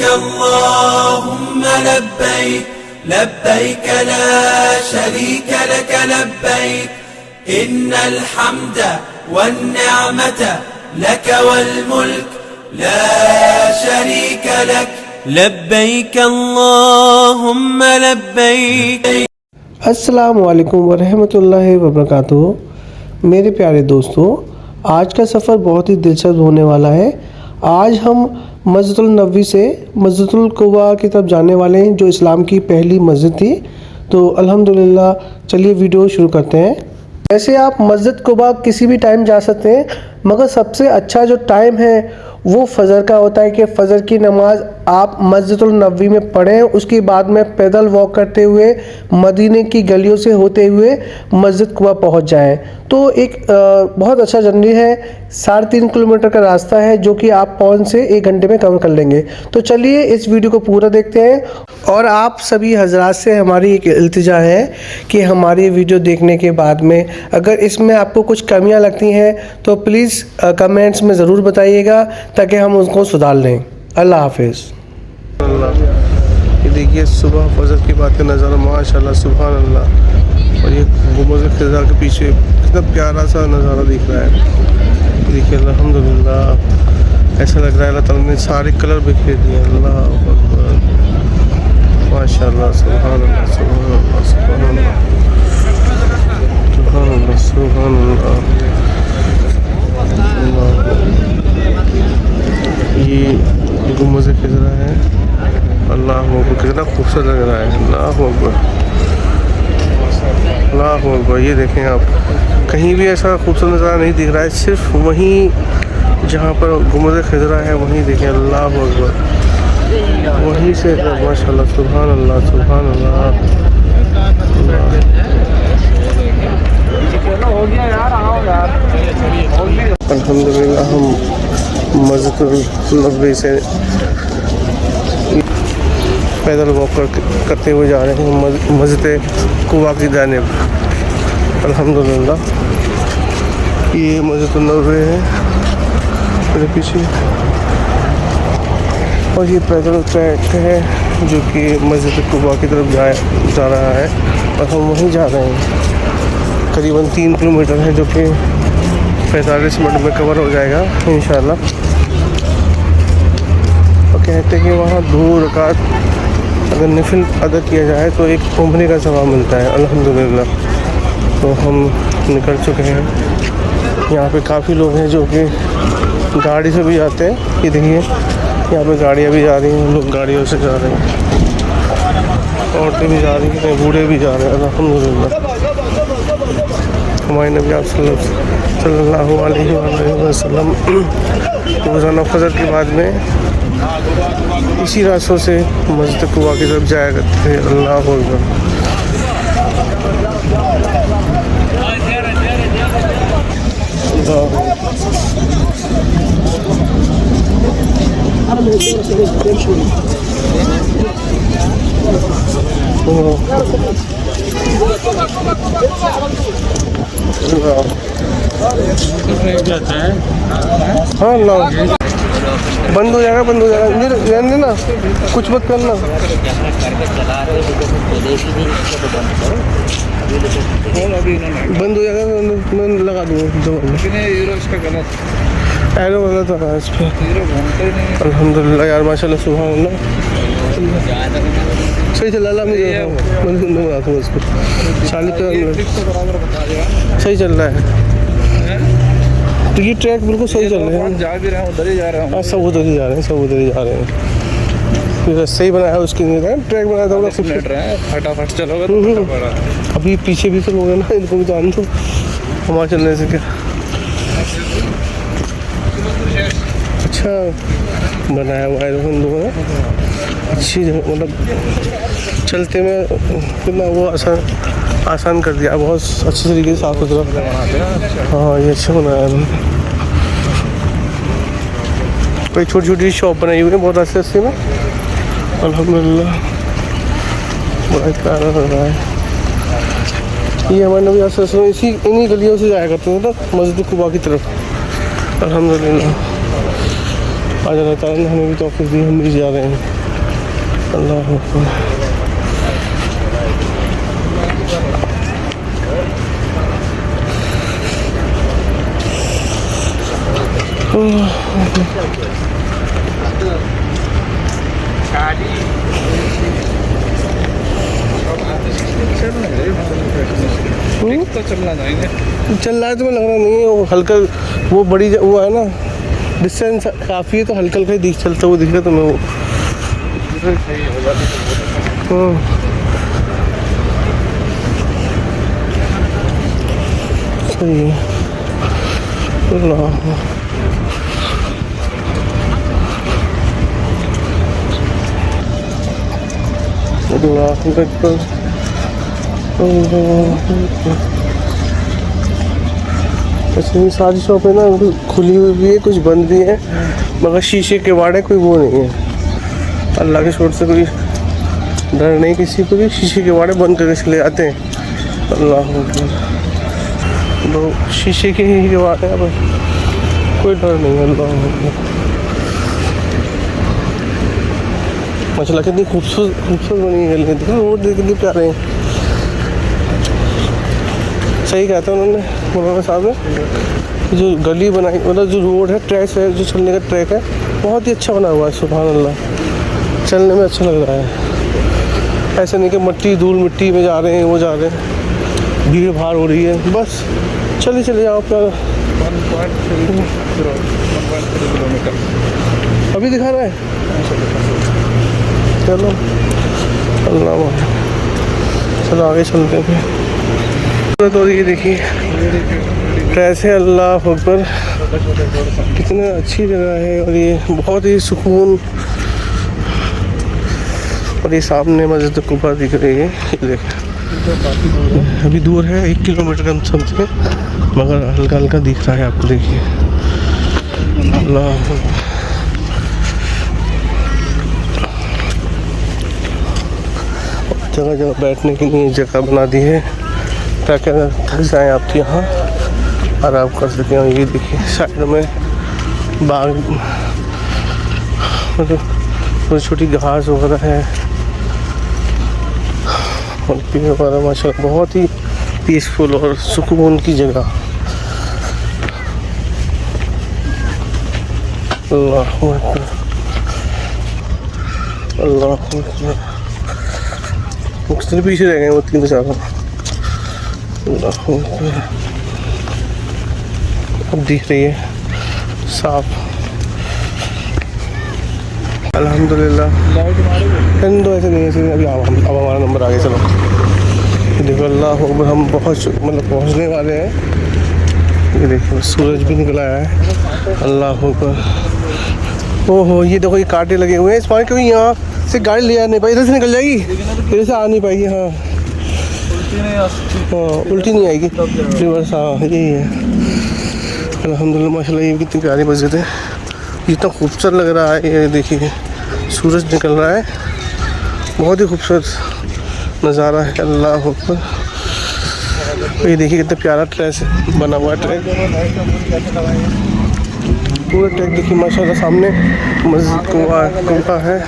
लब्बैक अल्लाहुम्मा लब्बैक लब्बैक ला शरीक लक लब्बैक इन्नल हम्द वन्निअमत लक वल मुल्क ला शरीक लक लब्बैक अल्लाहुम्मा लब्बैक। अस्सलामु अलैकुम वरहमतुल्लाहि वबरकातुहू। मेरे प्यारे दोस्तों, आज का सफ़र बहुत ही दिलचस्प होने वाला है। आज हम मस्जिदुल नबवी से मस्जिदुल कुबा की तरफ जाने वाले हैं, जो इस्लाम की पहली मस्जिद थी। तो अल्हम्दुलिल्लाह, चलिए वीडियो शुरू करते हैं। वैसे आप मस्जिद कुबा किसी भी टाइम जा सकते हैं, मगर सबसे अच्छा जो टाइम है वो फ़जर का होता है कि फ़जर की नमाज़ आप मस्जिदुल नबवी में पढ़ें, उसके बाद में पैदल वॉक करते हुए मदीने की गलियों से होते हुए मस्जिद कुबा पहुंच जाएं। तो एक बहुत अच्छा जर्नी है, 3.5 किलोमीटर का रास्ता है, जो कि आप पौन से 1 घंटे में कवर कर लेंगे। तो चलिए इस वीडियो को पूरा देखते हैं। और आप सभी हजरात से हमारी एक इल्तिजा है कि हमारी वीडियो देखने के बाद में अगर इसमें आपको कुछ कमियां लगती हैं तो प्लीज़ कमेंट्स में ज़रूर बताइएगा, ताकि हम उसको सुधार लें। अल्लाह हाफिज़। ये देखिए सुबह फजर की बात का नज़ारा, माशाल्लाह सुभान अल्लाह। और ये गुंबद ख़िज़ा के पीछे कितना प्यारा सा नज़ारा दिख रहा है। देखिए अल्हम्दुलिल्लाह, ऐसा लग रहा है अल्लाह ताला ने सारे कलर बिखेर दिए। अल्लाह अकबर, माशाल्लाह सुभान अल्लाह सुभान अल्लाह सुभान अल्लाह सुभान अल्लाह सुभान अल्लाह। ये गुंबद ख़िज़ा है। अल्लाह अकबर, कितना खूबसूरत लग रहा है। अल्लाह अकबर अल्लाह अकबर। ये देखें आप, कहीं भी ऐसा खूबसूरत नज़ारा नहीं दिख रहा है, सिर्फ वहीं जहाँ पर गुंबद ख़िज़ा है वहीं देखें। अल्लाह अकबर, वहीं से माशाल्लाह सुभान अल्लाह सुभान अल्लाह। अल्हम्दुलिल्लाह, हम मस्जिदुल नबवी से पैदल वॉक करते हुए जा रहे हैं मस्जिद कुबा की जानिब। अल्हम्दुलिल्लाह, ये मस्जिदुल नबवी है मेरे पीछे, और ये पैदल ट्रैक है जो कि मस्जिद कुबा की तरफ जा रहा है, और हम वहीं जा रहे हैं। करीबन 3 किलोमीटर है, जो कि 45 मिनट में कवर हो जाएगा इंशाल्लाह। और कहते हैं कि वहाँ 2 रकात अगर नफिल अदा किया जाए तो एक उम्रे का सवाब मिलता है। अल्हम्दुलिल्लाह, तो हम निकल चुके हैं। यहाँ पे काफ़ी लोग हैं जो कि गाड़ी से भी जाते हैं। ये देखिए, यहाँ पे गाड़ियाँ भी जा रही हैं, लोग गाड़ियों से जा रहे हैं, औरतें भी जा रही हैं, बूढ़े भी जा रहे हैं। अल्हम्दुलिल्लाह, हमारे नबी सल्लल्लाहु अलैहि वसल्लम रोज़ाना फजर के बाद में इसी रास्तों से मस्जिद कुबा की तरफ जाया करते थे। अल्लाह अकबर। हाँ अल्लाह, बंद हो जाएगा, बंद हो जाएगा। रहने ना, कुछ मत करना। बंद हो जाएगा, मैं लगा दूँगा। एरो वाला था इस पर। अल्हम्दुलिल्लाह यार, माशाल्लाह सुभान अल्लाह, सही चल रहा है। मैं उस पर 40 सही चल रहा है। तो ये ट्रैक बिल्कुल सही चल रहा है। जा भी रहे हैं, उधर ही जा रहे हैं। सब उधर ही जा रहे हैं, सब उधर ही जा रहे हैं। फिर सही बनाया है उसकी, ट्रैक बनाया था फटाफट चलोगे। अभी पीछे भी तो लोग हैं ना, इनको भी तो आने दो, हमारे चलने से क्या। अच्छा बनाया हुआ है उन लोगों ने, अच्छी मतलब चलते में कितना वो आसान कर दिया, बहुत अच्छे तरीके से साफ सुथरा बनाते हैं। हाँ, ये अच्छा बनाया है। कोई छोटी छोटी शॉप बनाई हुई है बहुत अच्छे में। अल्हम्दुलिल्लाह, बड़ा प्यारा लग रहा है। ये हमारे नबी इन्हीं गलियों से जाया करते थे तक मस्जिद कुबा की तरफ। अल्हम्दुलिल्लाह, आज अल्लाह ताला ने हमें भी तौफीक दी, हम भी जा रहे हैं। अल्लाह अकबर। तो चलना जाएंगे, चल रहा है तो मैं लग रहा नहीं है, वो हल्का वो बड़ी वो है ना, डिस्टेंस काफ़ी है तो हल्का हल्का ही दिख चलता वो दिख रहा तुम्हें वो। सही है। अच्छा, ये सारी शॉपें ना खुली हुई भी है, कुछ बंद भी है, मगर शीशे के वाड़े कोई वो नहीं है। अल्लाह के शोर से कोई डर नहीं किसी को भी, शीशे के वाड़े बंद करके चले जाते हैं। अल्लाह तो शीशे के ही वाड़े अब कोई डर नहीं है। अल्लाह माशाल्लाह कितनी खूबसूरत बनी है गली, देखो रोड कितनी प्यारे हैं। सही कहता है उन्होंने, मौलाना साहब ने, जो गली बनाई मतलब जो रोड है, ट्रैक है, जो चलने का ट्रैक है, बहुत ही अच्छा बना हुआ है। सुभान अल्लाह, चलने में अच्छा लग रहा है। ऐसा नहीं कि मट्टी धूल मिट्टी में जा रहे हैं, वो जा रहे हैं, भीड़ भाड़ हो रही है, बस चले चले जाओ क्या। 1.3 किलोमीटर अभी दिखा रहा है, चलो अल्लाह, चलो आगे चलते हैं। तो ये देखिए ट्रैस है, अल्लाह अकबर, कितना अच्छी जगह है, और ये बहुत ही सुकून। और ये सामने मस्जिद कुबा दिख रही है, ये देखिए अभी दूर है 1 किलोमीटर कम समथिंग, मगर हल्का हल्का दिख रहा है आपको, देखिए अल्लाह। जगह जगह बैठने के लिए जगह बना दी है ताकि अगर थक जाएँ आप तो यहाँ आराम कर सकें। और ये देखिए साइड में बाग, मतलब छोटी छोटी घास वगैरह है और पेड़ वगैरह, माशाल्लाह बहुत ही पीसफुल और सुकून की जगह। अल्लाह अकबर, अल्लाह अकबर। मुख्तलिफ पीछे रह गए वो 3-4। अब दिख रही है साफ, अल्हम्दुलिल्लाह। तो ऐसे नहीं है, अभी अब हमारा नंबर आ गया। चलो देखो, अल्लाह अकबर, हम पहुँचने वाले हैं। ये देखो सूरज भी निकला है, अल्लाह अकबर। ओहो, ये देखो ये कांटे लगे हुए हैं इस पानी, क्योंकि यहाँ से गाड़ी ले आ नहीं पाई, इधर से निकल जाएगी, इधर से आ नहीं पाएगी। हाँ हाँ, उल्टी नहीं आएगी, रिवर्स। हाँ यही है, अल्हम्दुलिल्लाह। माशाल्लाह ये कितनी प्यारी मस्जिद है, इतना खूबसूरत लग रहा है। ये देखिए सूरज निकल रहा है, बहुत ही खूबसूरत नज़ारा है, अल्लाह अकबर। ये देखिए कितना प्यारा ट्रैक बना हुआ है, ट्रैक पूरा ट्रैक देखिए माशाल्लाह। सामने मस्जिद कुबा है।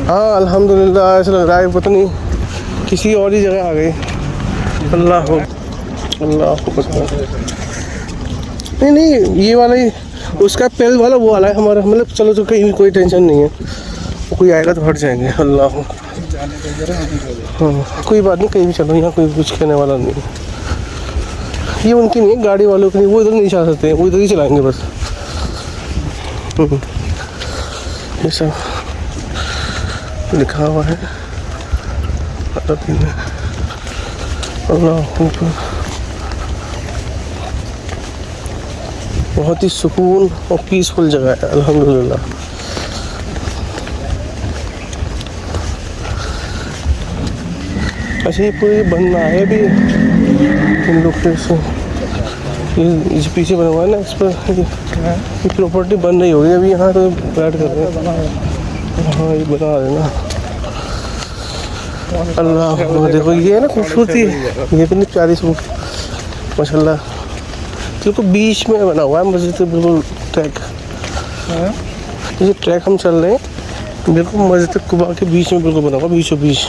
हाँ अल्हम्दुलिल्लाह, ऐसा लग रहा है पता नहीं किसी और ही जगह आ गई। अल्लाह अल्लाह, नहीं ये वाला ही, उसका पहले वाला वो वाला है हमारा, मतलब चलो तो कहीं भी कोई टेंशन नहीं है, कोई आएगा तो हट जाएंगे। अल्लाह, हाँ कोई बात नहीं, कहीं भी चलो, यहाँ कोई कुछ कहने वाला नहीं। ये उनकी नहीं है, गाड़ी वालों की नहीं, वो इधर नहीं चला सकते, वो इधर ही चलाएंगे बस। ये सब लिखा हुआ है अरबी में। अल्लाह अकबर, बहुत ही सुकून और पीसफुल जगह है, अल्हम्दुलिल्लाह। अच्छा ये पूरी बनना है अभी, इन लोग के ये जो पीछे बना हुआ है ना, इस पर ये प्रॉपर्टी बन रही होगी अभी, यहाँ तो फ्लैट कर रहे हैं। हाँ ये बना रहे ना, अल्लाह देखो ये है ना खूबसूरती, ये कितनी प्यारी सूट माशाल्लाह, बिल्कुल बीच में बना हुआ है मस्जिद के बिल्कुल ट्रैक। ये ट्रैक हम चल रहे हैं बिल्कुल मस्जिद कुबा के बीच में बिल्कुल बना हुआ, बीचों बीच।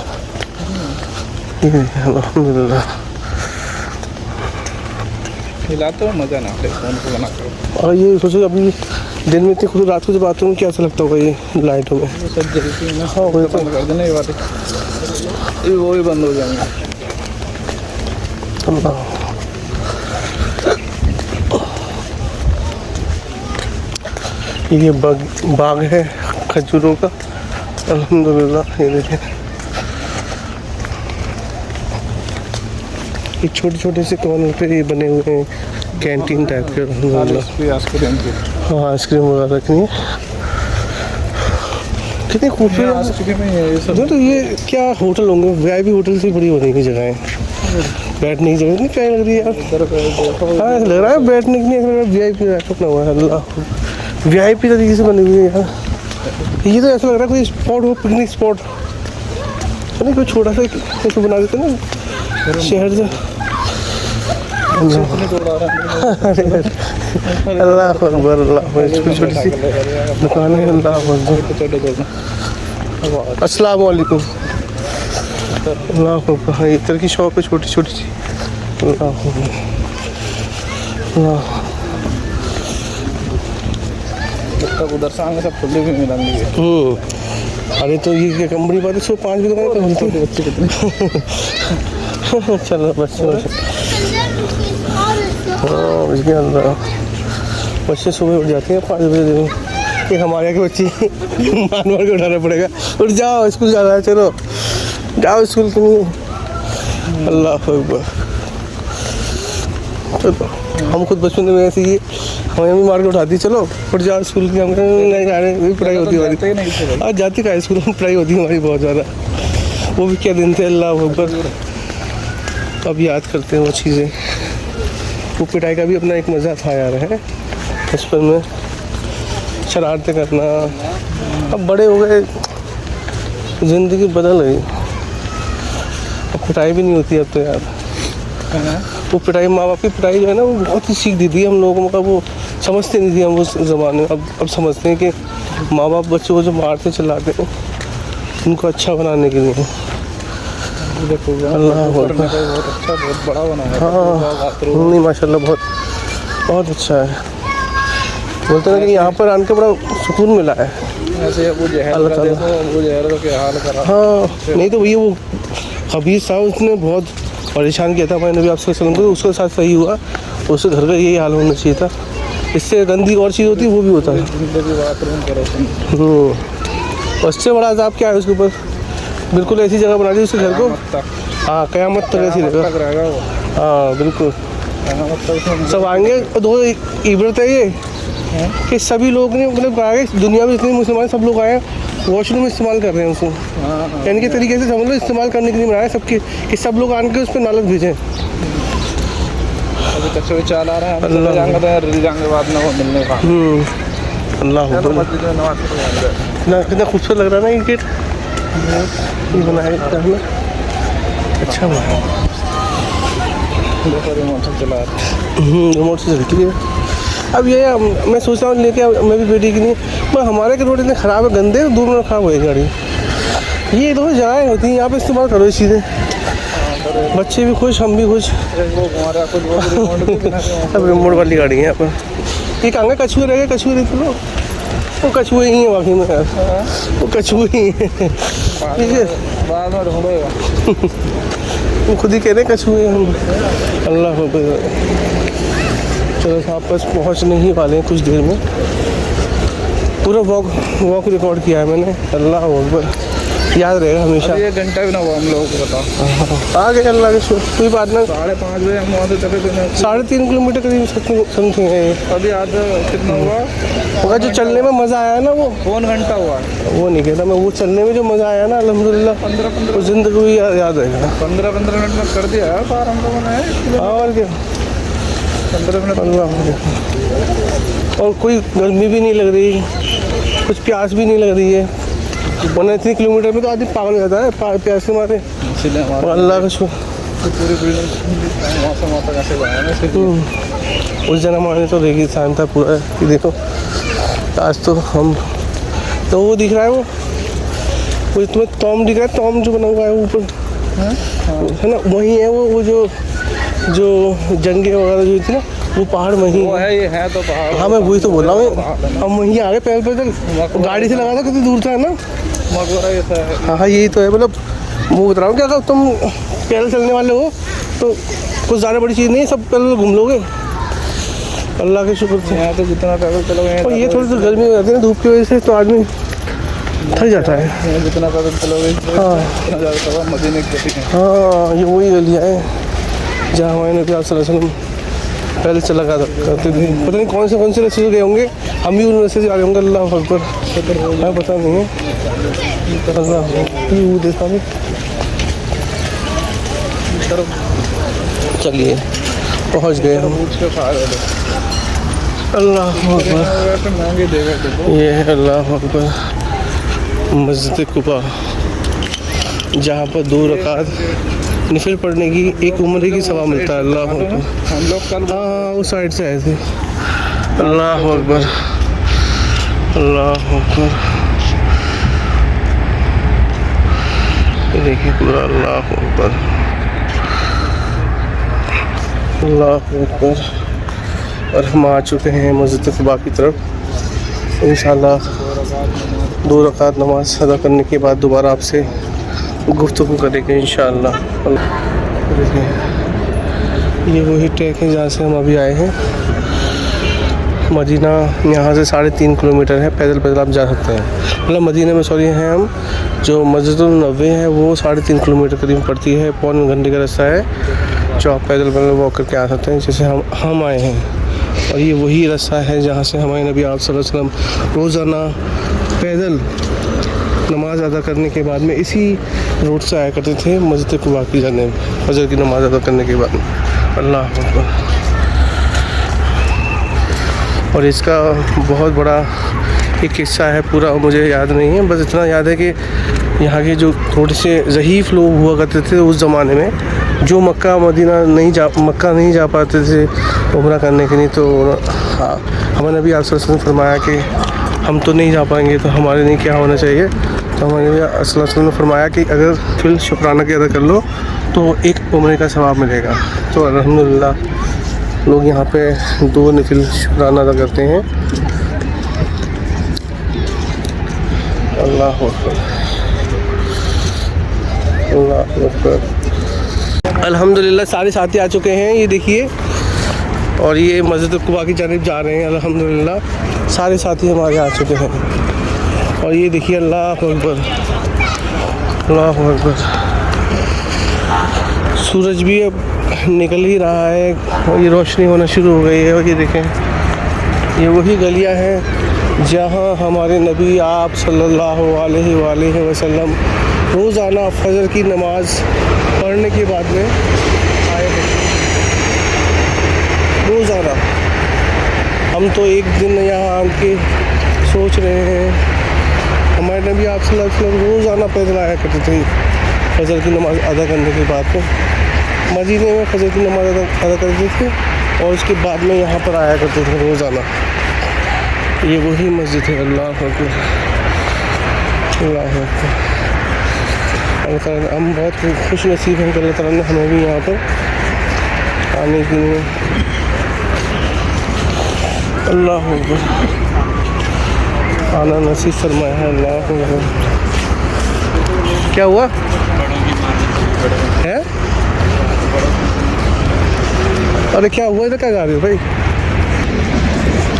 अल्हम्दुलिल्लाह। हिलाते हो मज़ा ना आते फ़ोन को बना कर। और ये सोचो अभी दिन में इतनी खुद रात को जब आते हो क्या ऐसा लगता होगा ये लाइटों में। सब जलती है ना। हाँ वही तो। बंद कर देना ये बातें, ये वो ही बंद हो जाएंगे। अल्लाह। ये बाग है खजूरों का। अल्हम्दुलिल्लाह। ये देखें ये छोटे छोटे से कॉर्नर पे ये बने हुए हैं कैंटीन टाइप के। अल्हम्दुलिल्लाह। हाँ आइसक्रीम वगैरह रखनी है। कितनी खूबसूरत आइसक्रीम है ये सब। तो ये क्या होटल होंगे, VIP होटल से बड़ी होने की जगह है। बैठने की जगह इतनी प्यारी लग रही है यार। हाँ लग रहा है बैठने की नहीं, VIP बना हुआ है। अल्लाह VIP तरीके से बनी हुई है यार। ये तो ऐसा लग रहा है कोई स्पॉट हो, पिकनिक स्पॉट नहीं, कोई छोटा सा ऐसे बना देते ना शहर से। अल्लाह अकबर। अल्लाह छोटी सी दुकान है। अल्लाह अकबर। अस्सलाम वालेकुम। अल्लाह अकबर। हाँ इधर की शॉप है छोटी छोटी सी। अल्लाह अकबर। तब उधर से आएंगे सब खुले भी मिलेंगे। अरे तो ये क्या कंपनी बात है, 105 भी दुकान खुलती है। बच्चे कितने चलो बच्चे हाँ उसके अंदर बच्चे सुबह उठ जाते हैं 5 बजे। एक हमारे यहाँ के बच्चे मार के उठाना पड़ेगा, उठ जाओ स्कूल जाना है, चलो जाओ स्कूल के लिए। अल्लाह अकबर। चलो हम खुद बचपन में ऐसे ही हमें भी मार के उठाती, चलो उठ जाओ स्कूल की। हम नहीं जा रहे, पढ़ाई होती है हमारी। आज जाती का स्कूल में पढ़ाई होती है हमारी बहुत ज़्यादा। वो भी क्या दिन थे। अल्लाह अकबर। अब याद करते हैं वो चीज़ें। वो पिटाई का भी अपना एक मज़ा था यार है बचपन में, शरारतें करना। अब बड़े हो गए, ज़िंदगी बदल गई, अब पिटाई भी नहीं होती अब तो यार। वो पिटाई माँ बाप की पिटाई जो है ना वो बहुत ही सीख दी थी हम लोगों को। वो समझते नहीं थे हम उस ज़माने में। अब समझते हैं कि माँ बाप बच्चों को जो मारते चलाते हैं उनको अच्छा बनाने के लिए। अल्लाह बहुत अच्छा, बहुत बड़ा बना है। हाँ नहीं माशाल्लाह बहुत अच्छा है। बोलते हैं कि यहाँ पर आने के बड़ा सुकून मिला है। ऐसे वो जहर का देखो, वो जहर का क्या हाल करा। हाँ नहीं तो वो खबीर साहब उसने बहुत परेशान किया था हमारे नबी आपसे वसल्लम को, उसके साथ सही हुआ। उसके घर का यही हाल होना चाहिए था। इससे गंदी और चीज़ होती वो भी होता है। उससे बड़ा अज़ाब क्या है उसके ऊपर, बिल्कुल ऐसी जगह बना दी उसके घर को। हाँ क़यामत तक ऐसी रहेगा। हाँ बिल्कुल सब आएंगे। और दो इबरत है ये कि सभी लोग ने मतलब आगे दुनिया में जितने मुसलमान सब लोग आए वॉशरूम इस्तेमाल कर रहे हैं उसको, यानी कि तरीके से समझ लो इस्तेमाल करने के लिए बनाया सबके, कि सब लोग आने के उस पर नालत भेजें। अभी चाल आ रहा है, जाएंगे बाद में वो मिलने का। अल्लाह ना कितना खूबसूरत लग रहा है ना ये गेट, ये बनाया है अच्छा बना। रिमोट से चलती है। अब ये मैं सोच रहा हूँ लेके मैं भी बेटी की नहीं, पर हमारे के रोड इतने ख़राब है, गंदे, दूर में ख़राब हो गई गाड़ी। ये तो जगहें होती हैं यहाँ पे, इस्तेमाल करो इस चीज़ें, बच्चे भी खुश हम भी खुश। अब रिमोट वाली गाड़ी है यहाँ पर। ये कहाँ कछुए रह गए, कछुए रहते लो, वो कछुए ही हैं वाकई में यार, वो कछुए ही हैं। बाद में ढूंढेगा वो खुद ही कह रहे हैं कछुए हम। अल्लाह चलो साहब बस पहुँचने ही वाले हैं कुछ देर में। पूरा वॉक रिकॉर्ड किया है मैंने। अल्लाह अकबर, याद रहेगा हमेशा। ये घंटा भी ना हुआ हम लोगों को, बताओ आ गए अल्लाह के शुक्र, कोई बात नहीं। 5:30 बजे हम वहाँ से चले थे। 3.5 किलोमीटर करीब समथिंग है। अभी आज कितना हुआ मगर जो चलने में मज़ा आया ना वो कौन घंटा हुआ, वो नहीं कहता मैं, वो चलने में जो मज़ा आया ना अल्हम्दुलिल्लाह 15 वो ज़िंदगी भी याद रहेगा। 15 मिनट में कर दिया यार पार हम लोगों ने। और क्या 15 मिनट। अल्लाह, और कोई गर्मी भी नहीं लग रही, कुछ प्यास भी नहीं लग रही है, वरना इतनी किलोमीटर में तो आदमी पागल हो जाता है प्यास के मारे। इसलिए अल्लाह का शुक्र। पूरी बिल्डिंग मौसम कैसे बनाया ना। उस जमाने तो रेगिस्तान था पूरा। ये देखो आज तो हम तो वो दिख रहा है, वो तुम्हें टॉम दिख रहा है, टॉम जो बना हुआ है ऊपर है ना, वही है वो जो जंगे वगैरह जो थी ना, वो पहाड़ वहीं वो है, ये है तो पहाड़। हाँ मैं वही तो बोल रहा हूँ, हम वहीं आ गए पैदल गाड़ी से लगा था, कितनी दूर था है ना। मकबरा ये है। हाँ यही तो है, मतलब वो बता रहा हूँ कि अगर तुम पैदल चलने वाले हो तो कुछ ज़्यादा बड़ी चीज़ नहीं है, सब पैदल घूम लोगे अल्लाह के शुक्र से। यहाँ तो जितना पैदल चलोगे, और ये थोड़ी सी गर्मी हो जाती है ना धूप की वजह से, तो आदमी थक जाता है। यहाँ जितना पैदल चलोगे हाँ इतना ज़्यादा सवाब मदीने की गली है। हाँ, ये वही गलियाँ हैं जहाँ हमारे नबी सल्लल्लाहु अलैहि वसल्लम पहले चला करते थे। पता नहीं कौन से रास्ते से गए होंगे, हम भी उन रास्ते से आ गए होंगे। अल्लाह अकबर, हमें पता नहीं है। अल्लाह देखा भी, चलिए पहुँच गए हम। अल्लाह अकबर, महंगे देगा ये है अल्लाह अकबर मस्जिद कुबा, जहाँ पर 2 रकात नफिल पढ़ने की एक उम्र की सवाब मिलता है। अल्लाह अकबर। हम लोग कल हाँ उस साइड से आए थे। अल्लाह अकबर, अल्लाह अकबर, ये देखिए पूरा अल्लाह अकबर, अल्लाह अकबर। और हम आ चुके हैं मस्जिद कुबा की तरफ। इंशाल्लाह 2 रकात नमाज अदा करने के बाद दोबारा आपसे गुफ्तगू करेंगे इंशाल्लाह। ये वही ट्रैक है जहाँ से हम अभी आए हैं। मदीना यहाँ से 3.5 किलोमीटर है, पैदल आप जा सकते हैं। मतलब मदीना में सॉरी हैं हम, जो मस्जिदुल नबवी है वो 3.5 किलोमीटर करीब पड़ती है, पौने घंटे का रास्ता है जो आप पैदल वॉक करके आ सकते हैं, जैसे हम आए हैं। और ये वही रास्ता है जहाँ से हमारे नबी आप सल्लल्लाहु अलैहि वसल्लम रोज़ाना पैदल नमाज अदा करने के बाद में इसी रोड से आया करते थे मस्जिद कुबा की जानिब, फजर की नमाज अदा करने के बाद। अल्लाह अकबर। और इसका बहुत बड़ा एक किस्सा है, पूरा मुझे याद नहीं है, बस इतना याद है कि यहाँ के जो थोड़े से ज़ईफ़ लोग हुआ करते थे उस ज़माने में, जो मक्का नहीं जा पाते थे उम्रा करने के लिए, तो हाँ हमारे नबी आप सल्लल्लाहु अलैहि वसल्लम फरमाया कि हम तो नहीं जा पाएंगे तो हमारे लिए क्या होना चाहिए। तो हमारे नबी सल्लल्लाहु अलैहि वसल्लम ने फरमाया कि अगर फिर शुक्राना की अदा कर लो तो एक उम्रे का सवाब मिलेगा। तो अल्हम्दुलिल्लाह लोग यहाँ पे 2 नफिल शुक्राना अदा करते हैं। अल्लाह अकबर, अल्लाह अकबर। अल्हम्दुलिल्लाह सारे साथी आ चुके हैं, ये देखिए, और ये मस्जिद कुबा की जानिब जा रहे हैं। अल्हम्दुलिल्लाह सारे साथी हमारे आ चुके हैं। और ये देखिए अल्लाह अकबर, अल्लाह अकबर। सूरज भी अब निकल ही रहा है और ये रोशनी होना शुरू हो गई है। और ये देखें, ये वही गलियां हैं जहां हमारे नबी आप सल्लल्लाहु अलैहि वसल्लम रोज़ाना फजर की नमाज पढ़ने के बाद में आए थे। रोज़ाना हम तो एक दिन यहाँ आके सोच रहे हैं, हमारे नबी आप सल्लल्लाहु अलैहि वसल्लम रोज़ाना पैदल आया करते थे फजर की नमाज़ अदा करने के बाद में। मदीने में फजर की नमाज़ अदा करते थे और उसके बाद में यहाँ पर आया करते थे रोज़ाना। ये वही मस्जिद है। अल्लाह अकबर, अल्लाह अकबर। अल्लाह ताला, हम बहुत खुश नसीब हैं कि अल्लाह ताला ने हमें भी यहाँ पर आने के लिए अल्लाह अकबर आना नसीब फरमाया है। अल्लाह अकबर। क्या हुआ है? अरे क्या हुआ, इधर क्या जा रहे हो भाई?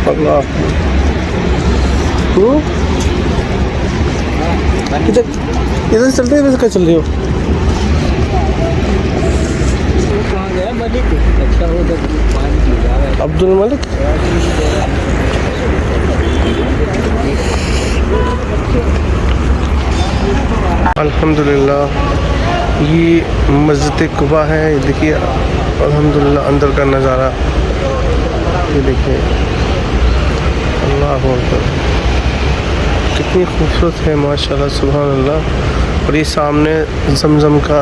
अल्लाह, इधर चलते हैं, इधर क्या चल रही हो? अब्दुल मलिक। अल्हम्दुलिल्लाह ये मस्जिद कुबा है। ये देखिए अल्हम्दुलिल्लाह अंदर का नज़ारा, ये देखिए अल्लाह अकबर, कितनी खूबसूरत है माशाल्लाह, सुभान अल्लाह। और ये सामने ज़मज़म का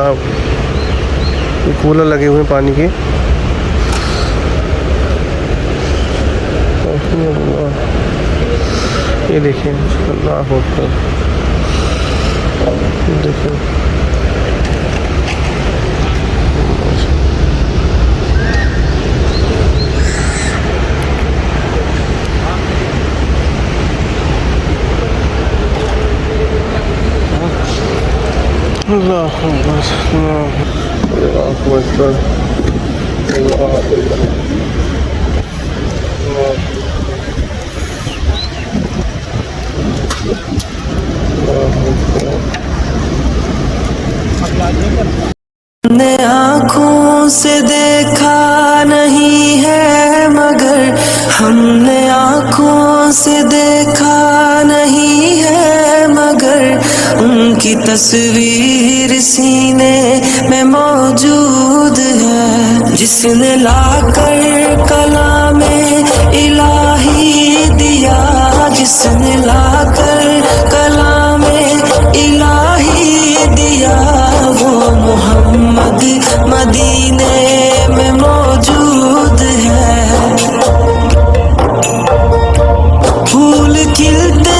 कूलर लगे हुए हैं पानी के। ये देखिए अल्लाह अकबर, देखिए अल्लाह अकबर, अल्लाह अकबर, अल्लाह अकबर। हमने आँखों से देखा नहीं है मगर, हमने आँखों से देखा नहीं है मगर, उनकी तस्वीर सीने में मौजूद है। जिसने लाकर कलामे इलाही दिया, जिसने लाकर कलामे इलाही दिया, वो मोहम्मद मदीने में मौजूद है। फूल खिलते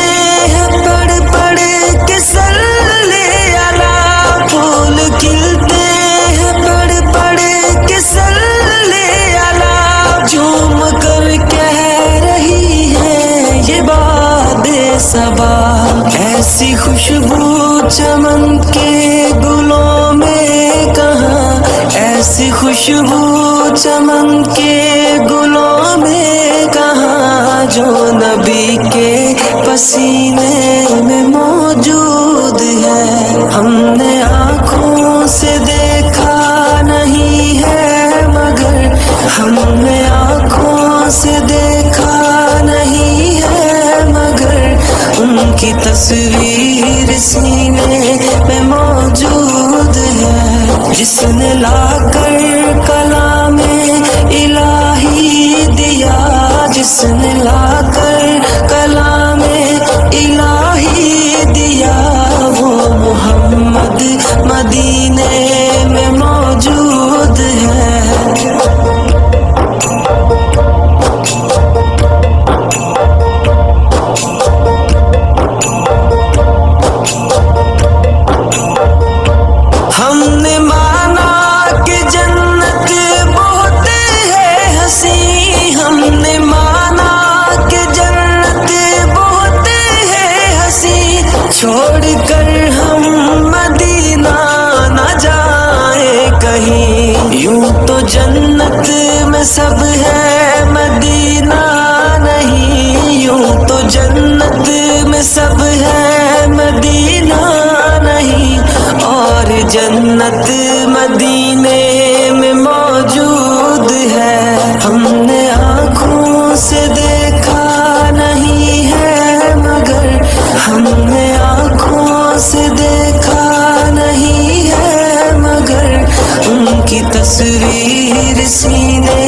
हैं पड़ पड़ के सल्ले अला, फूल खिलते हैं पड़ पड़ के सल्ले अला, झूम कर कह रही है ये बादे सबा। ऐसी खुशबू चमन के गुलों में कहाँ, ऐसी खुशबू चमन के गुलों में कहाँ, जो नबी के पसीने में मौजूद है। हमने आँखों से देखा नहीं है मगर, हमने आँखों से देखा नहीं है मगर, उनकी तस्वीर सीने में मौजूद है। जिसने लाकर कलामे इलाही दिया, जिसने लाकर कलामे इलाही दिया, वो मोहम्मद मदीने में मौजूद है। हमने माना कि जन्नत बहुत है हंसी, हमने माना कि जन्नत बहुत है हंसी, छोड़कर हम मदीना न जाए कहीं। यूं तो जन्नत में सब है मदीना नहीं, यूं तो जन्नत में सब है मदीना नहीं, और जन्नत मदीने में मौजूद है। हमने आँखों से देखा नहीं है मगर, हमने आँखों से देखा नहीं है मगर, उनकी तस्वीर सीने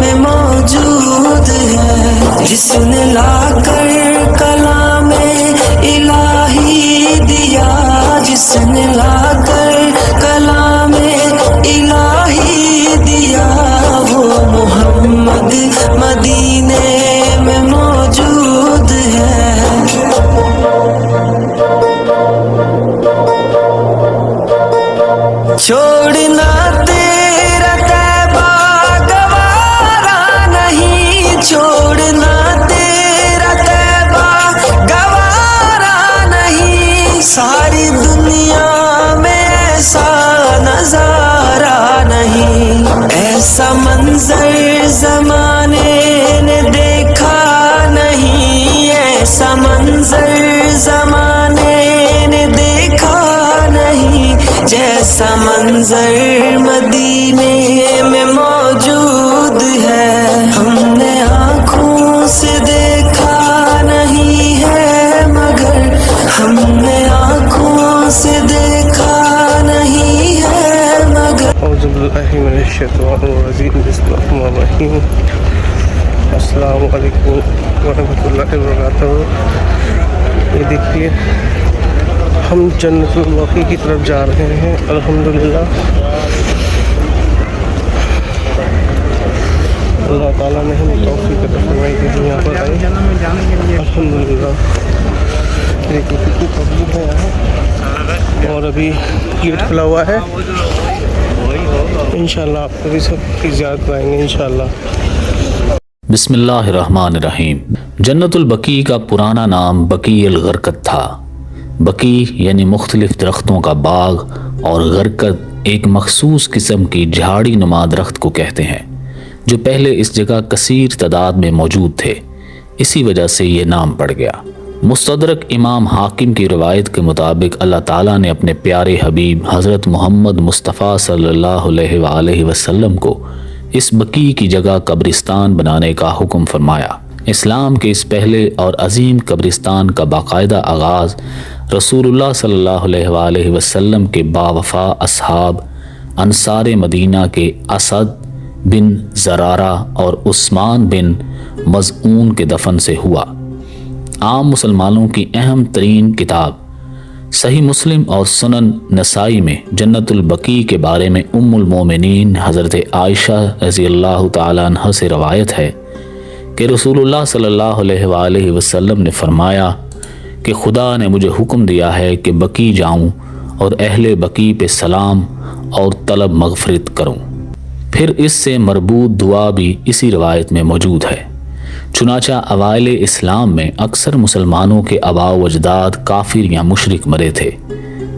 में मौजूद है। जिसने लाकर कलामे इलाही दिया, जिसने लाकर कलामे इलाही दिया, वो मोहम्मद मदीने में मौजूद है। छोड़ना तेरा तैबा गवारा नहीं, छोड़ना तेरा तैबा गवारा नहीं, सारी दुनिया में ऐसा नजारा नहीं। ऐसा मंजर जमाने ने देखा नहीं, ऐसा मंजर जमाने ने देखा नहीं, जैसा मंजर मदीने में मौजूद है। हमने आँखों से देखा नहीं है मगर, हमने आँखों से देखा नहीं है मगर। अस्सलामु अलैकुम वरहमतुल्लाहि वबरकातुहू। ये देखिए हम जन्नतुल बकी की तरफ जा रहे हैं अल्हम्दुलिल्लाह। अल्लाह ताला ने हमें तौफीक अता फरमाई कि हम यहाँ पर आए। अल्हम्दुलिल्लाह। देखो कितनी पब्लिक है यहाँ, और अभी गेट खुला हुआ है। इंशाल्लाह आप कभी सबकी ज़ियारत कराएंगे इंशाल्लाह। बिस्मिल्लाहिर्रहमानिर्रहीम। जन्नतुल बकी का पुराना नाम बकील गरकत था। बकी यानी मुख्तलिफ दरख्तों का बाग, और गरकत एक मखसूस किस्म की झाड़ी नुमा दरख्त को कहते हैं जो पहले इस जगह कसीर तादाद में मौजूद थे। इसी वजह से ये नाम पड़ गया। मुस्तदरक इमाम हाकिम की रवायत के मुताबिक अल्लाह ताला ने अपने प्यारे हबीब हज़रत मोहम्मद मुस्तफ़ा सल्लल्लाहु अलैहि वसल्लम को इस बकी की जगह कब्रिस्तान बनाने का हुक्म फरमाया। इस्लाम के इस पहले और अजीम कब्रिस्तान का बाकायदा आगाज़ रसूलुल्लाह सल्लल्लाहु अलैहि वसल्लम के बावफा असहाब अंसार मदीना के असद बिन ज़रारा और उस्मान बिन मज़ऊन के दफन से हुआ। आम मुसलमानों की अहम तरीन किताब सही मुस्लिम और सुनन नसाई में जन्नतुल बकी के बारे में उम्मुल मोमिनीन हज़रत आयशा रज़ियल्लाहु ताला अन्हा से रवायत है कि रसूलुल्लाह सल्लल्लाहु अलैहि वसल्लम ने फरमाया कि खुदा ने मुझे हुक्म दिया है कि बकी जाऊं और अहले बकी पे सलाम और तलब मगफरत करूं। फिर इससे मरबूत दुआ भी इसी रवायत में मौजूद है। चुनाचा अवाइल इस्लाम में अक्सर मुसलमानों के आबा व अजदाद काफिर या मुशरिक मरे थे,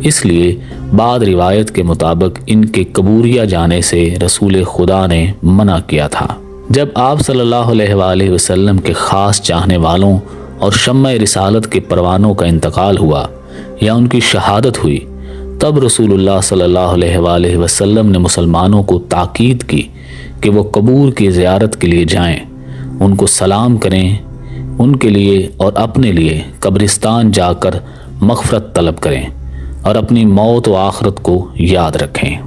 इसलिए बाद रिवायत के मुताबिक इनके कबूरिया जाने से रसूल खुदा ने मना किया था। जब आप सल्लल्लाहु अलैहि वसल्लम के ख़ास चाहने वालों और शम्मा रिसालत के परवानों का इंतकाल हुआ या उनकी शहादत हुई, तब रसूलुल्लाह सल्लल्लाहु अलैहि वसल्लम ने मुसलमानों को ताकीद की कि वो कबूर की ज़ियारत के लिए जाएं, उनको सलाम करें, उनके लिए और अपने लिए कब्रिस्तान जाकर मग़फ़रत तलब करें और अपनी मौत व आखिरत को याद रखें।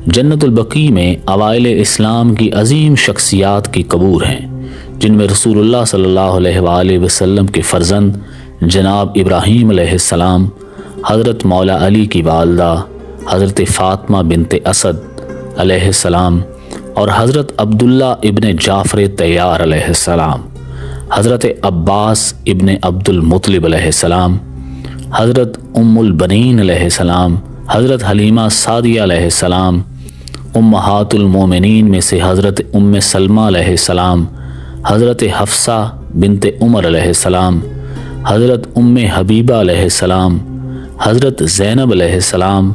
जन्नतुल बकी में अवाइल इस्लाम की अजीम शख्सियात की कबूर हैं, जिनमें रसूलुल्लाह सल्लल्लाहु अलैहि वसल्लम के फ़र्जंद जनाब इब्राहीम अलैहिस्सलाम, हज़रत मौला अली की वालदा हज़रत फ़ातिमा बिनते असद अलैहिस्सलाम और हज़रत अब्दुल्ला इब्ने जाफ़र तैयार अलैहिस्सलाम, हज़रत अब्बास इब्ने अब्दुल मुत्तलिब अलैहिस्सलाम, हज़रत उम्मुल बनीन अलैहिस्सलाम, हज़रत हलीमा सादिया अलैहिस्सलाम, उम्महातुल मोमिनीन में से हज़रत उम्मे सलमा अलैहिस्सलाम, हज़रत हफ्सा बिनते उमर अलैहिस्सलाम, हज़रत उम्मे हबीबा अलैहिस्सलाम, हज़रत ज़ैनब अलैहिस्सलाम,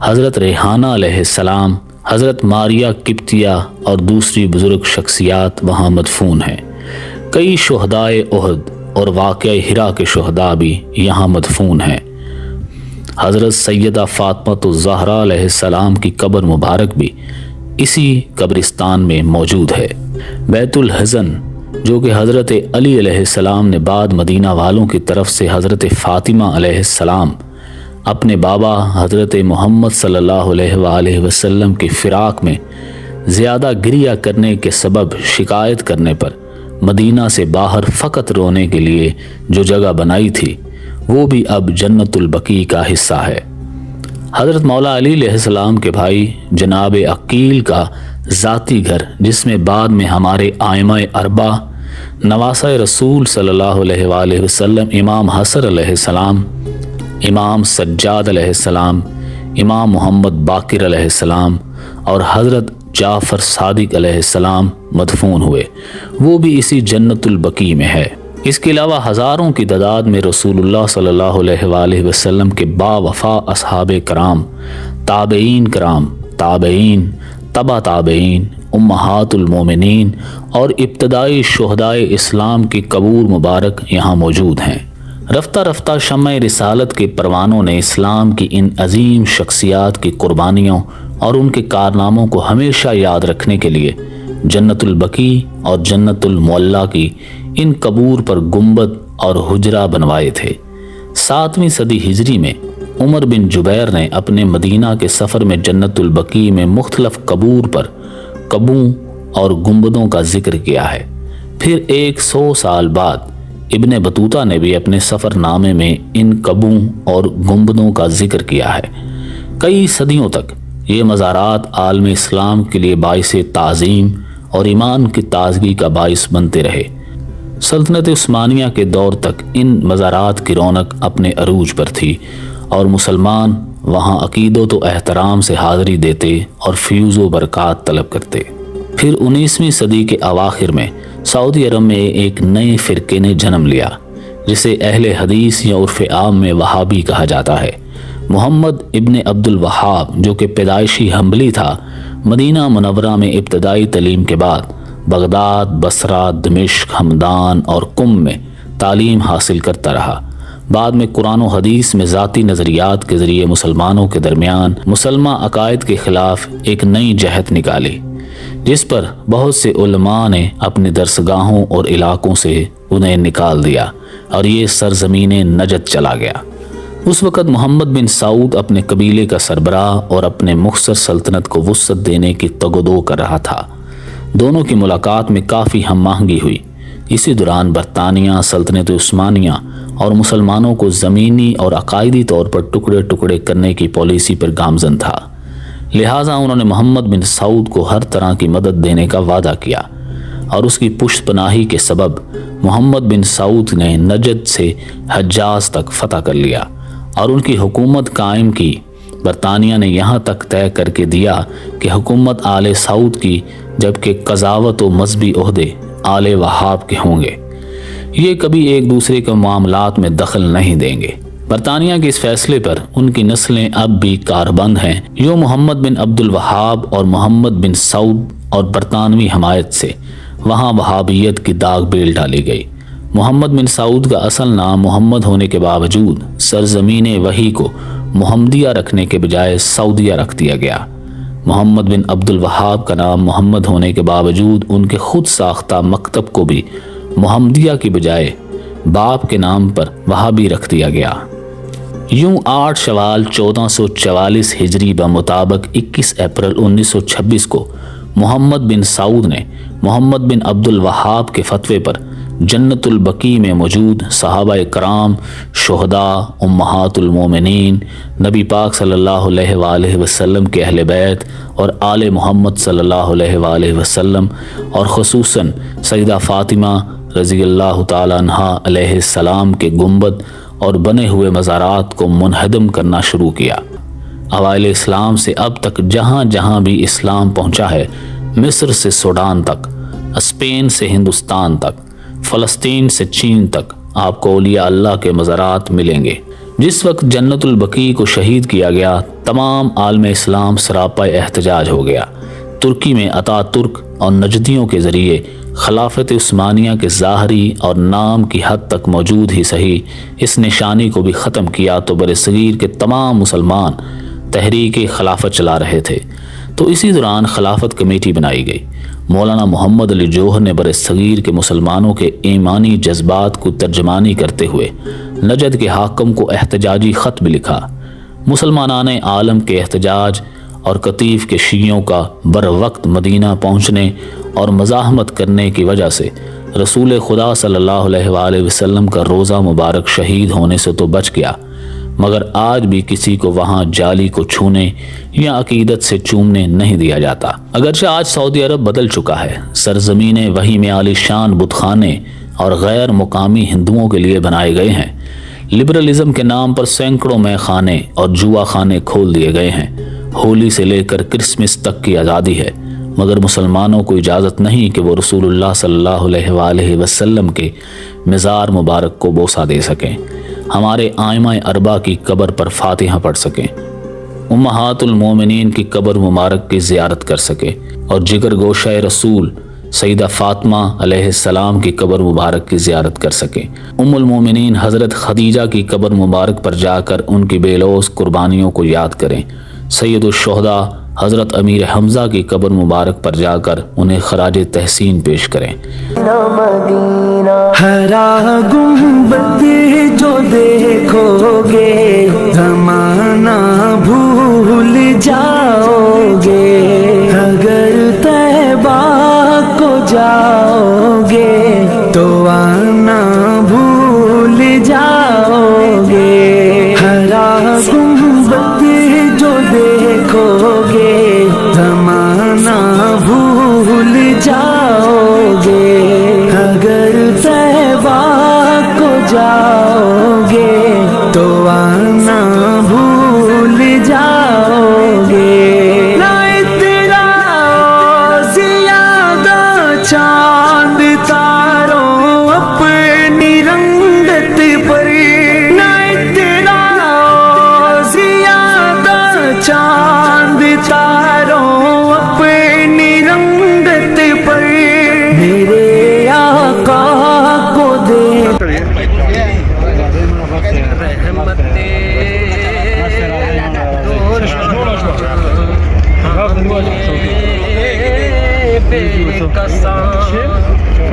हज़रत रेहाना अलैहिस्सलाम, हज़रत मारिया किप्तिया और दूसरी बुज़ुर्ग शख्सियात वहाँ मदफून हैं। कई शुहदाए उहद और वाक़या हिरा के शुहदा भी यहाँ मदफून हैं। हज़रत सैयदा फ़ातिमा ज़हरा अलैहिस्सलाम की कब्र मुबारक भी इसी कब्रिस्तान में मौजूद है। बैतुल हज़न, जो कि हज़रत अली अलैहिस्सलाम ने बाद मदीना वालों की तरफ से हज़रत फ़ातिमा अलैहिस्सलाम अपने बाबा हज़रत मोहम्मद सल्लल्लाहु अलैहि वसल्लम की फ़िराक में ज़्यादा गिरिया करने के सबब शिकायत करने पर मदीना से बाहर फ़कत रोने के लिए जो जगह बनाई थी, वो भी अब जन्नतुल बकी का हिस्सा है। हज़रत मौला अली अलैहिस्सलाम के भाई जनाब अकील का ज़ाती घर, जिसमें बाद में हमारे आइमाए अरबा नवासा रसूल सल्लल्लाहु अलैहि वसल्लम इमाम हसन अलैहिस्सलाम, इमाम सज्जाद अलैहिस्सलाम, इमाम मोहम्मद बाकिर अलैहिस्सलाम और हज़रत जाफ़र सादिक अलैहिस्सलाम मदफून हुए, वो भी इसी जन्नतुल बकी में है। इसके अलावा हज़ारों की तादाद में रसूलुल्लाह सल्लल्लाहु अलैहि वसल्लम के बावफा असहाबे कराम, ताबईन कराम, ताबईन, तबा ताबईन, उम्महातुल मोमिनीन और इब्तदाई शुहदाए इस्लाम की कबूर मुबारक यहाँ मौजूद हैं। रफ्ता रफ्ता शम्मा रिसालत के परवानों ने इस्लाम की इन अजीम शख्सियात की कुर्बानियों और उनके कारनामों को हमेशा याद रखने के लिए जन्नतुल बकी और जन्नतुल मुअल्ला की इन कबूर पर गुंबद और हुजरा बनवाए थे। 7वीं सदी हिजरी में उमर बिन जुबैर ने अपने मदीना के सफ़र में जन्नतुल बकी में मुख्तलफ कबूर पर कबूं और गुंबदों का जिक्र किया है। फिर 100 साल बाद इब्ने बतूता ने भी अपने सफ़रनामे में इन कबूं और गुंबदों का जिक्र किया है। कई सदियों तक ये मज़ारात आलम इस्लाम के लिए बाइसे ताज़ीम और ईमान की ताजगी का बाइस बनते रहे। सल्तनत उस्मानिया के दौर तक इन मज़ारात की रौनक अपने अरूज पर थी और मुसलमान वहाँ अकीदत व एहतराम से हाज़िरी देते और फ्यूज़ व बरक़ात तलब करते। फिर 19वीं सदी के अवाखिर में सऊदी अरब में एक नए फ़िरके ने जन्म लिया जिसे अहले हदीस या उर्फ़ आम में वहाबी कहा जाता है। मोहम्मद इब्न अब्दुल वहाब, जो कि पैदाइशी हम्बली था, मदीना मुनव्वरा में इब्तदाई तलीम के बाद बगदाद, बसरा, दमिश्क, हमदान और कुम में तालीम हासिल करता रहा। बाद में कुरान व हदीस में ज़ाती नज़रियात के ज़रिए मुसलमानों के दरमियान मुसलमा अकायद के ख़िलाफ़ एक नई जहद निकाली, जिस पर बहुत से उलमा ने अपने दरसगाहों और इलाकों से उन्हें निकाल दिया और ये सरज़मीन नजद चला गया। उस वक़्त मोहम्मद बिन सऊद अपने कबीले का सरबराह और अपने मुख्तसर सल्तनत को वुसअत देने की तगदो कर रहा था। दोनों की मुलाकात में काफ़ी हम आहंगी हुई। इसी दौरान बरतानिया सल्तनत उस्मानिया और मुसलमानों को ज़मीनी और अकायदी तौर पर टुकड़े टुकड़े करने की पॉलिसी पर गामजन था। लिहाजा उन्होंने मोहम्मद बिन सऊद को हर तरह की मदद देने का वादा किया और उसकी पुश्त पनाही के सबब मोहम्मद बिन सऊद ने नजद से हज्जाज तक फतह कर लिया और उनकी हुकूमत कायम की। बरतानिया ने यहाँ तक तय करके दिया कि हुकूमत आले सऊद की, जबकि कज़ावत व मजहबी ओहदे आले वहाब के होंगे। ये कभी एक दूसरे के मामलात में दखल नहीं देंगे। बरतानिया के इस फैसले पर उनकी नस्लें अब भी कारबंद हैं। यूँ मोहम्मद बिन अब्दुल वहाब और मोहम्मद बिन सऊद और बरतानवी हमायत से वहाँ वहाबियत की दाग बेल डाली गई। मोहम्मद बिन सऊद का असल नाम मोहम्मद होने के बावजूद सरजमीन वही को मोहम्मदिया रखने के बजाय सऊदिया रख दिया गया। मोहम्मद बिन अब्दुल वहाब का नाम मोहम्मद होने के बावजूद उनके खुद साख्ता मकतब को भी मोहम्मदिया की बजाय बाप के नाम पर वहाबी रख दिया गया। यूं 8 शवाल 1444 हिजरी बमुताबिक 21 अप्रैल 1926 को मोहम्मद बिन सऊद ने मोहम्मद बिन अब्दुल वहाब के फतवे पर जन्नतुल बकी में मौजूद सहाबाए कराम, शुहदा, उम्महातुल मोमिनीन, नबी पाक सल्लल्लाहु अलैहि वसल्लम के अहले बैत और आले मोहम्मद सल्लल्लाहु अलैहि वसल्लम और खुसूसन सैयदा फ़ातिमा रज़ियल्लाहु ताला अन्हा अलैहिस्सलाम के गुंबद और बने हुए मज़ारात को मुनहदम करना शुरू किया। अवाइल इस्लाम से अब तक जहाँ जहाँ भी इस्लाम पहुँचा है, मिस्र से सूडान तक, स्पेन से हिंदुस्तान तक, फ़लस्तीन से चीन तक, आपको औलिया अल्लाह के मज़ारात मिलेंगे। जिस वक्त जन्नतुल बकी को शहीद किया गया, तमाम आलम इस्लाम सरापा एहतजाज हो गया। तुर्की में अतातुर्क और नजदियों के ज़रिए खिलाफत उस्मानिया के ज़ाहरी और नाम की हद तक मौजूद ही सही इस निशानी को भी ख़त्म किया तो बरसगीर के तमाम मुसलमान तहरीक खिलाफत चला रहे थे। तो इसी दौरान खिलाफत कमेटी बनाई गई। मौलाना मोहम्मद अली जौहर ने बरसगीर के मुसलमानों के ईमानी जज्बात को तर्जमानी करते हुए नजद के हाकम को एहतजाजी ख़त भी लिखा। मुसलमानाने आलम के एहतजाज और कतीफ़ के शियों का बर वक्त मदीना पहुँचने और मज़ाहमत करने की वजह से रसूल खुदा सल्लल्लाहु अलैहि वसल्लम का रोज़ा मुबारक शहीद होने से तो बच गया, मगर आज भी किसी को वहाँ जाली को छूने या अकीदत से चूमने नहीं दिया जाता। अगरचे आज सऊदी अरब बदल चुका है, सरजमीन वही में आलीशान बुतखाने और गैर मुकामी हिंदुओं के लिए बनाए गए हैं। लिबरलिज्म के नाम पर सैकड़ों में खाने और जुआ खाने खोल दिए गए हैं। होली से लेकर क्रिसमस तक की आज़ादी है, मगर मुसलमानों को इजाज़त नहीं कि वो रसूलुल्लाह सल्लल्लाहु अलैहि वसल्लम के मज़ार मुबारक को बोसा दे सकें, हमारे आइमा अरबा की कब्र पर फातिहा पढ़ सकें, उम्महातुल मोमिनीन की कब्र मुबारक की ज़ियारत कर सके और जिगर गोशा रसूल सईदा फ़ातिमा अलैहिस्सलाम की कब्र मुबारक की ज़ियारत कर सके। उम्मुल मोमिनीन हज़रत खदीजा की कब्र मुबारक पर जाकर उनकी बेलौस कुर्बानियों को याद करें। सैयदुश शुहदा हज़रत अमीर हमज़ा की कब्र मुबारक पर जाकर उन्हें खराज तहसीन पेश करें। हरा गुंबद जो देखोगे ज़माना भूल जाओगे, अगर तैबा को जाओगे तो आना भूल जाओगे। हरा गुंबद जो देखोगे ज़माना भूल जाओगे।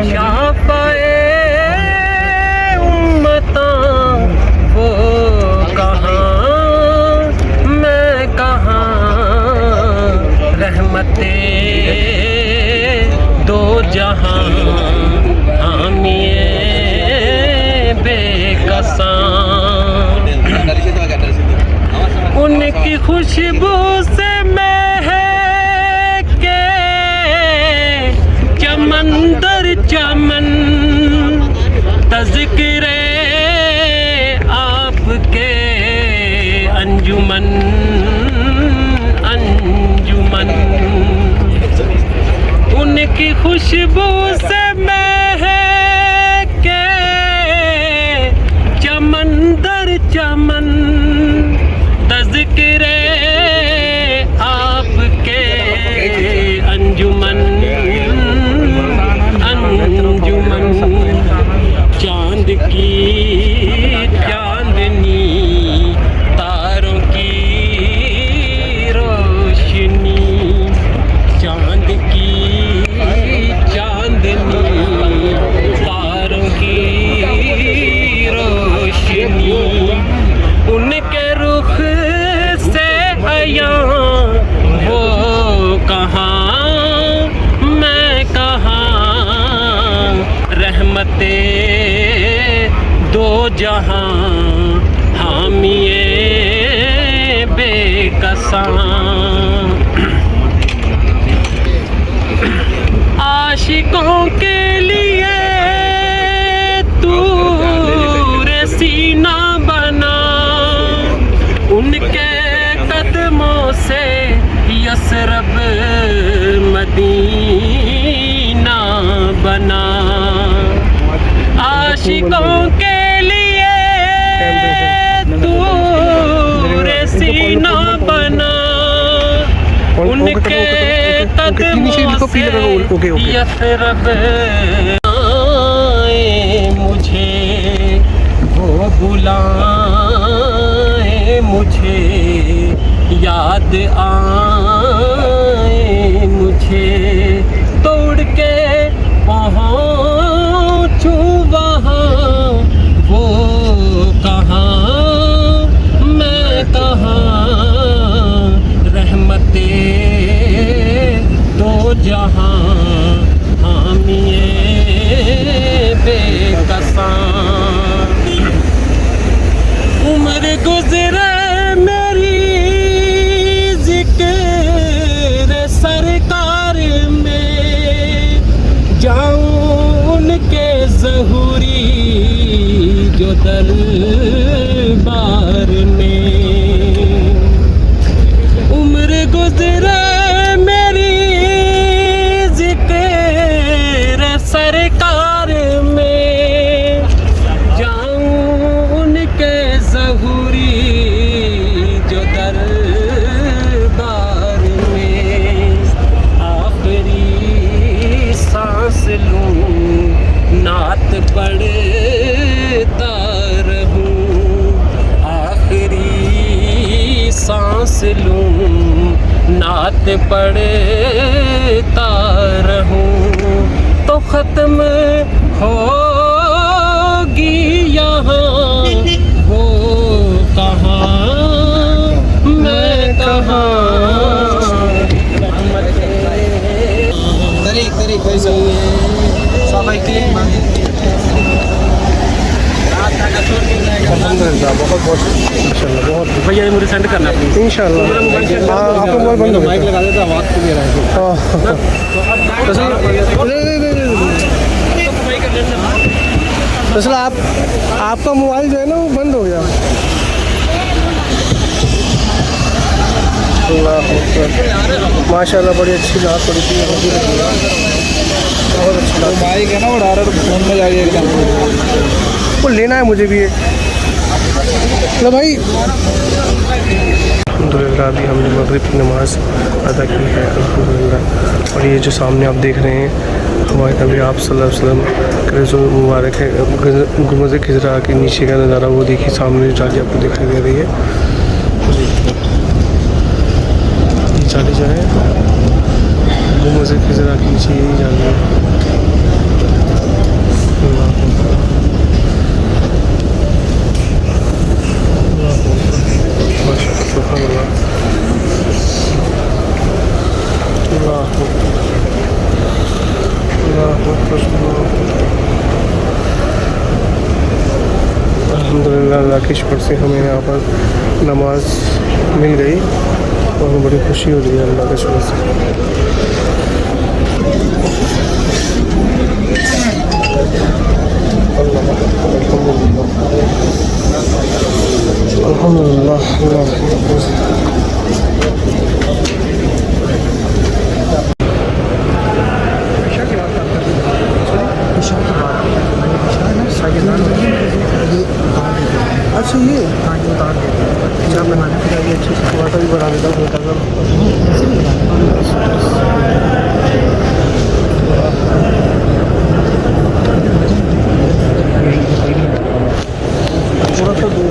शाफ़ाए उम्मता वो कहाँ मैं कहाँ, रहमते दो जहां हामिए बेकसां। उनकी खुशबू से महके चमन दर चमन, तज़किरे आपके अंजुमन अंजुमन। उनकी खुशबू से महके चमन दर चमन, तज़किरे आपके अंजुमन अंजुमन। चांद की चांदनी, तारों की रोशनी, चांद की चांदनी, तारों की रोशनी। उनके रुख से अयां वो कहाँ मैं कहाँ, रहमते दो जहां हामिए बेकसां। आशिकों के लिए तूर सीना बना, उनके कदमों से यसरब मदीना बना। आशिकों के लिए दूर सीना बना, उनके कदमों से यसरब आए मुझे वो बुलाए, मुझे याद आए मुझे, तोड़ के पहुँचूं वहाँ वो कहाँ मैं कहाँ, रहमते दो जहां हामिए बेकसां। उम्र गुज़रे मेरी ज़िक्र सरकार में, जाऊं उनके ज़हूरी जो दरबार में। उम्र गुज़रे मेरी ज़िक्र सरकार में, जाऊं उनके ज़हूरी जो दरबार में। आखिरी सांस लूं नात पढ़ता रहूं, आखिरी सांस लूं नात पढ़ता रहूं, तो ख़त्म होगी यहाँ वो कहाँ मैं कहाँ। तरीक कैसे सफाई क्लीन अल्हम्दुलिल्लाह, बहुत बहुत इंशाल्लाह, बहुत भैया ये मुझे सेंड करना प्लीज। इंशाल्लाह। हाँ, आपका मोबाइल बंद हो गया। माइक लगा देता आवाज़ क्लियर है। हाँ दरअसल आपका मोबाइल जो है ना वो बंद हो गया। अल्लाह माशाल्लाह, बड़ी अच्छी रात पड़ी थी, बहुत अच्छी रात। बाइक है ना वो डायरेक्ट फोन में जाएगी एकदम। वो लेना है मुझे भी एक। लो भाई, अल्हम्दुलिल्लाह अभी हमने मगरिब की नमाज़ अदा की है अल्हम्दुलिल्लाह। और ये जो सामने आप देख रहे हैं हमारे नबी आप सल्लल्लाहु अलैहि वसल्लम का जो मुबारक है गुंबद खिजरा के नीचे का नज़ारा वो देखिए, सामने जो जाली आपको दिखाई दे रही है, ये जाली जो है गुंबद खिजरा के नीचे यही जाली है। अल्हम्दुलिल्लाह, अल्लाह के शुक्र से हमें यहाँ पर नमाज मिल गई और हमें बड़ी खुशी हो रही है अल्लाह के शुक्र से। अल्हम्दुलिल्लाह, अच्छा ये चाय बनाने के लिए अच्छे से टमाटर भी बना देता हूँ। थोड़ा सा दूर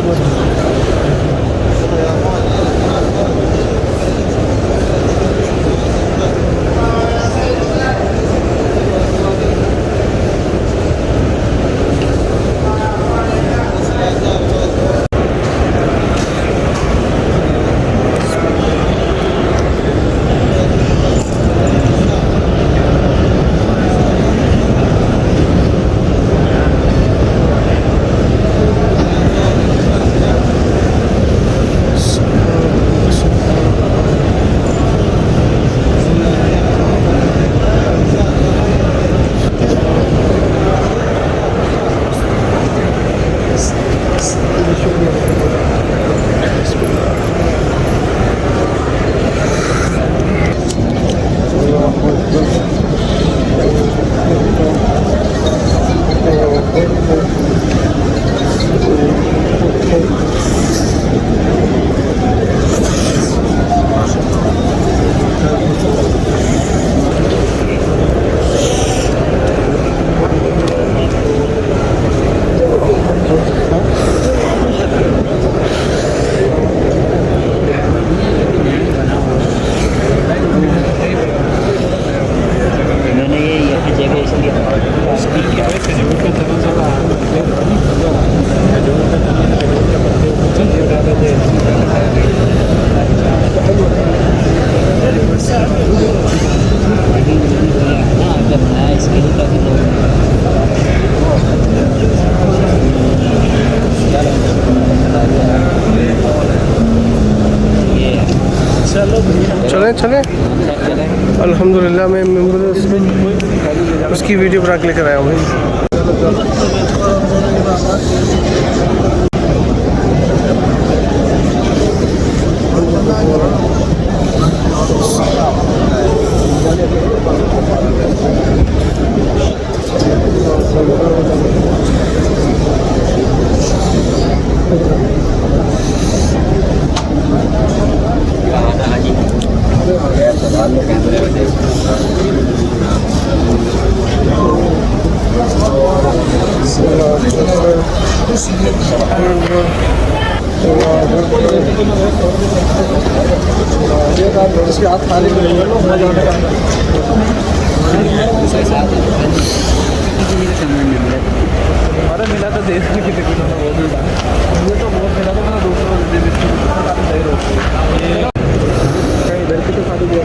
चलें चलें। अल्हम्दुलिल्लाह, मैं उसकी वीडियो बना के लेकर आया हूँ। इसके हाथ खाली अरे मिला तो देख की टिकट वो भी मुझे तो बहुत मिला तो मैंने दूसरा इधर की तो खाली दिया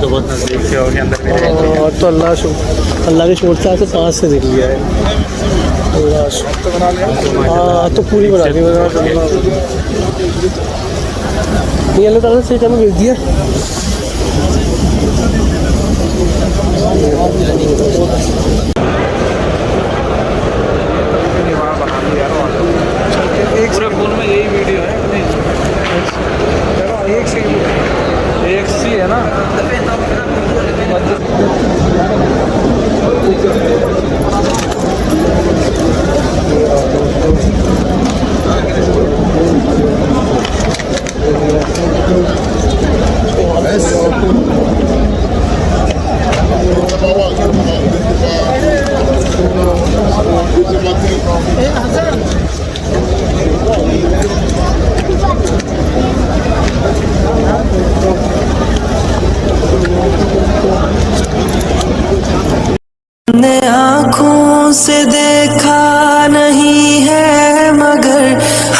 तो बहुत नज़दीक से हो गया अंदर भी तो अल्लाह के शुक्र से पास से देख लिया है। हाँ तो पूरी बना दी नहीं, अल्लाह ताला से टाइम भेज दिया। पूरे फोन में यही वीडियो है एक सी है ना।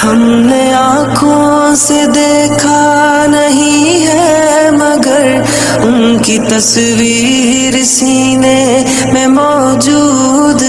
हमने आँखों से देखा नहीं है मगर उनकी तस्वीर सीने में मौजूद